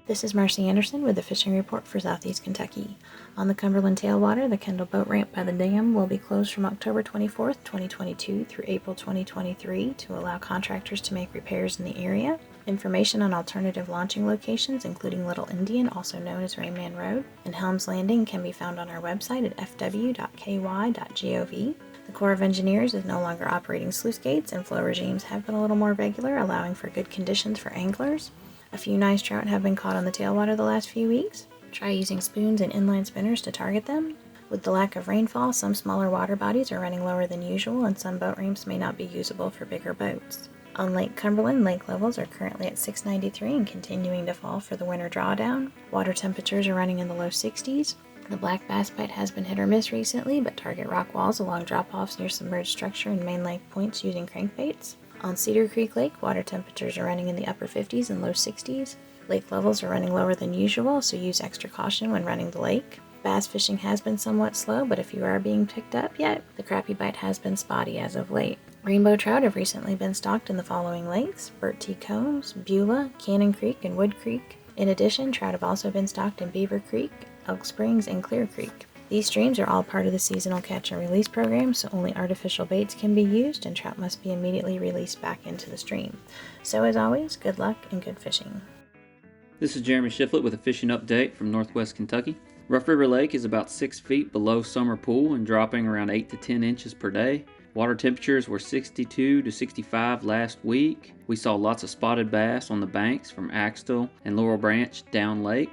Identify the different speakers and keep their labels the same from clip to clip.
Speaker 1: This is Marcy Anderson with the Fishing Report for Southeast Kentucky. On the Cumberland tailwater, the Kendall Boat Ramp by the dam will be closed from October 24th, 2022 through April 2023 to allow contractors to make repairs in the area. Information on alternative launching locations, including Little Indian, also known as Rainman Road, and Helms Landing can be found on our website at fw.ky.gov. The Corps of Engineers is no longer operating sluice gates, and flow regimes have been a little more regular, allowing for good conditions for anglers. A few nice trout have been caught on the tailwater the last few weeks. Try using spoons and inline spinners to target them. With the lack of rainfall, some smaller water bodies are running lower than usual, and some boat ramps may not be usable for bigger boats. On Lake Cumberland, lake levels are currently at 693 and continuing to fall for the winter drawdown. Water temperatures are running in the low 60s. The black bass bite has been hit or miss recently, but target rock walls along drop-offs near submerged structure and main lake points using crankbaits. On Cedar Creek Lake, water temperatures are running in the upper 50s and low 60s. Lake levels are running lower than usual, so use extra caution when running the lake. Bass fishing has been somewhat slow, but if you are being picked up yet, the crappie bite has been spotty as of late. Rainbow trout have recently been stocked in the following lakes: Burt T. Combs, Beulah, Cannon Creek, and Wood Creek. In addition, trout have also been stocked in Beaver Creek, Elk Springs, and Clear Creek. These streams are all part of the seasonal catch and release program, so only artificial baits can be used and trout must be immediately released back into the stream. So as always, good luck and good fishing.
Speaker 2: This is Jeremy Shiflett with a fishing update from Northwest Kentucky. Rough River Lake is about 6 feet below summer pool and dropping around 8 to 10 inches per day. Water temperatures were 62 to 65 last week. We saw lots of spotted bass on the banks from Axtell and Laurel Branch down lake.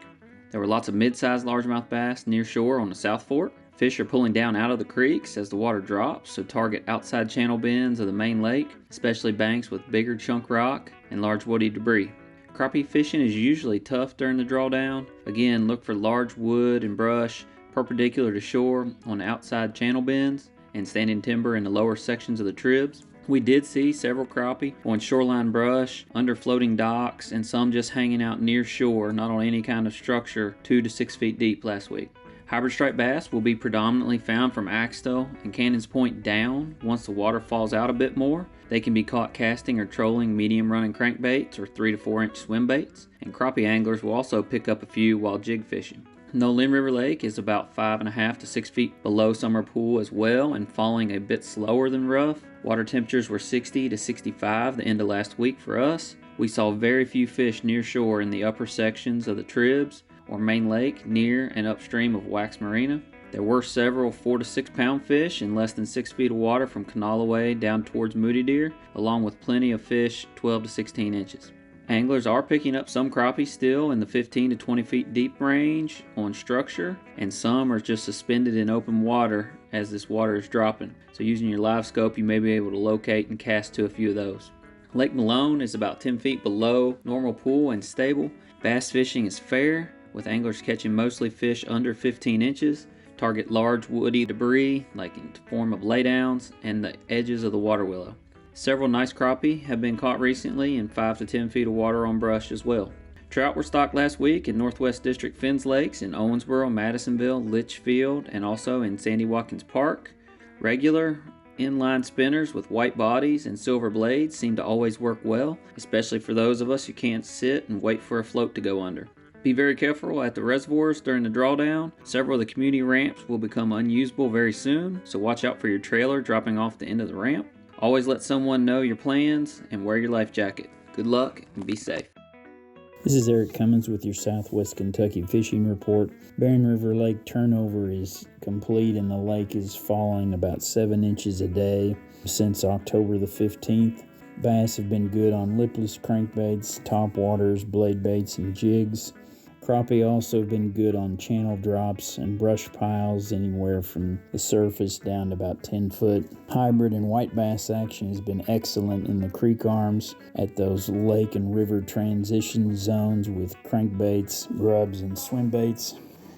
Speaker 2: There were lots of mid-sized largemouth bass near shore on the South Fork. Fish are pulling down out of the creeks as the water drops, so target outside channel bends of the main lake, especially banks with bigger chunk rock and large woody debris. Crappie fishing is usually tough during the drawdown. Again, look for large wood and brush perpendicular to shore on outside channel bends and standing timber in the lower sections of the tribs. We did see several crappie on shoreline brush, under floating docks, and some just hanging out near shore, not on any kind of structure 2 to 6 feet deep last week. Hybrid striped bass will be predominantly found from Axtell and Cannons Point down. Once the water falls out a bit more, they can be caught casting or trolling medium running crankbaits or 3 to 4 inch swim baits, and crappie anglers will also pick up a few while jig fishing. Nolin River Lake is about 5.5 to 6 feet below summer pool as well and falling a bit slower than rough. Water temperatures were 60 to 65 the end of last week for us. We saw very few fish near shore in the upper sections of the tribs or main lake near and upstream of Wax Marina. There were several 4 to 6 pound fish in less than 6 feet of water from Canalaway down towards Moody Deer, along with plenty of fish 12 to 16 inches. Anglers are picking up some crappie still in the 15 to 20 feet deep range on structure, and some are just suspended in open water as this water is dropping. So using your live scope, you may be able to locate and cast to a few of those. Lake Malone is about 10 feet below normal pool and stable. Bass fishing is fair, with anglers catching mostly fish under 15 inches. Target large woody debris, like in the form of laydowns, and the edges of the water willow. Several nice crappie have been caught recently in 5 to 10 feet of water on brush as well. Trout were stocked last week in Northwest District Fens Lakes in Owensboro, Madisonville, Litchfield, and also in Sandy Watkins Park. Regular inline spinners with white bodies and silver blades seem to always work well, especially for those of us who can't sit and wait for a float to go under. Be very careful at the reservoirs during the drawdown. Several of the community ramps will become unusable very soon, so watch out for your trailer dropping off the end of the ramp. Always let someone know your plans and wear your life jacket. Good luck and be safe.
Speaker 3: This is Eric Cummins with your Southwest Kentucky Fishing Report. Barren River Lake turnover is complete and the lake is falling about 7 inches a day since October the 15th. Bass have been good on lipless crankbaits, topwaters, blade baits, and jigs. Crappie also been good on channel drops and brush piles anywhere from the surface down to about 10 foot. Hybrid and white bass action has been excellent in the creek arms at those lake and river transition zones with crankbaits, grubs, and swim baits.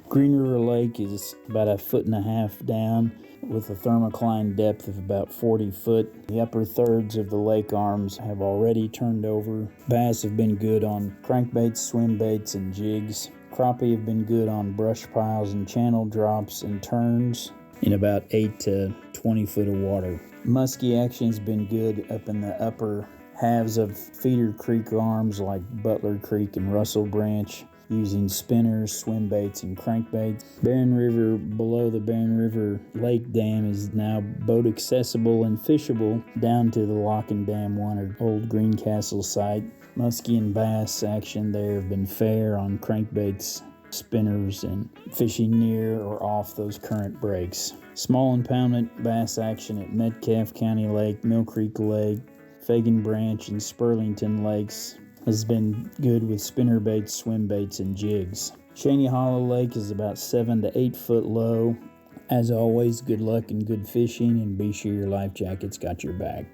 Speaker 3: Green River Lake is about 1.5 feet down with a thermocline depth of about 40 foot. The upper thirds of the lake arms have already turned over. Bass have been good on crankbaits, swim baits, and jigs. Crappie have been good on brush piles and channel drops and turns in about 8 to 20 foot of water. Muskie action has been good up in the upper halves of feeder creek arms like Butler Creek and Russell Branch, using spinners, swim baits, and crankbaits. Barren River below the Barren River Lake Dam is now boat accessible and fishable down to the Lock and Dam 1 or Old Greencastle site. Muskie and bass action there have been fair on crankbaits, spinners, and fishing near or off those current breaks. Small impoundment bass action at Metcalfe County Lake, Mill Creek Lake, Fagan Branch, and Spurlington Lakes has been good with spinner baits, swim baits, and jigs. Cheney Hollow Lake is about 7 to 8 foot low. As always, good luck and good fishing, and be sure your life jacket's got your back.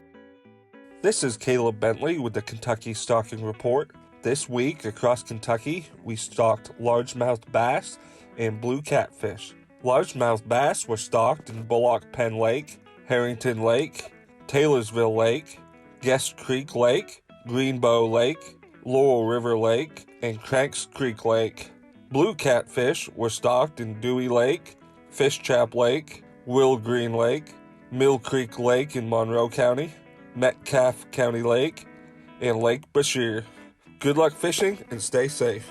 Speaker 4: This is Caleb Bentley with the Kentucky Stocking Report. This week across Kentucky, we stocked largemouth bass and blue catfish. Largemouth bass were stocked in Bullock Pen Lake, Harrington Lake, Taylorsville Lake, Guest Creek Lake, Greenbow Lake, Laurel River Lake, and Cranks Creek Lake. Blue catfish were stocked in Dewey Lake, Fishtrap Lake, Will Green Lake, Mill Creek Lake in Monroe County, Metcalfe County Lake, and Lake Bashir. Good luck fishing and stay safe.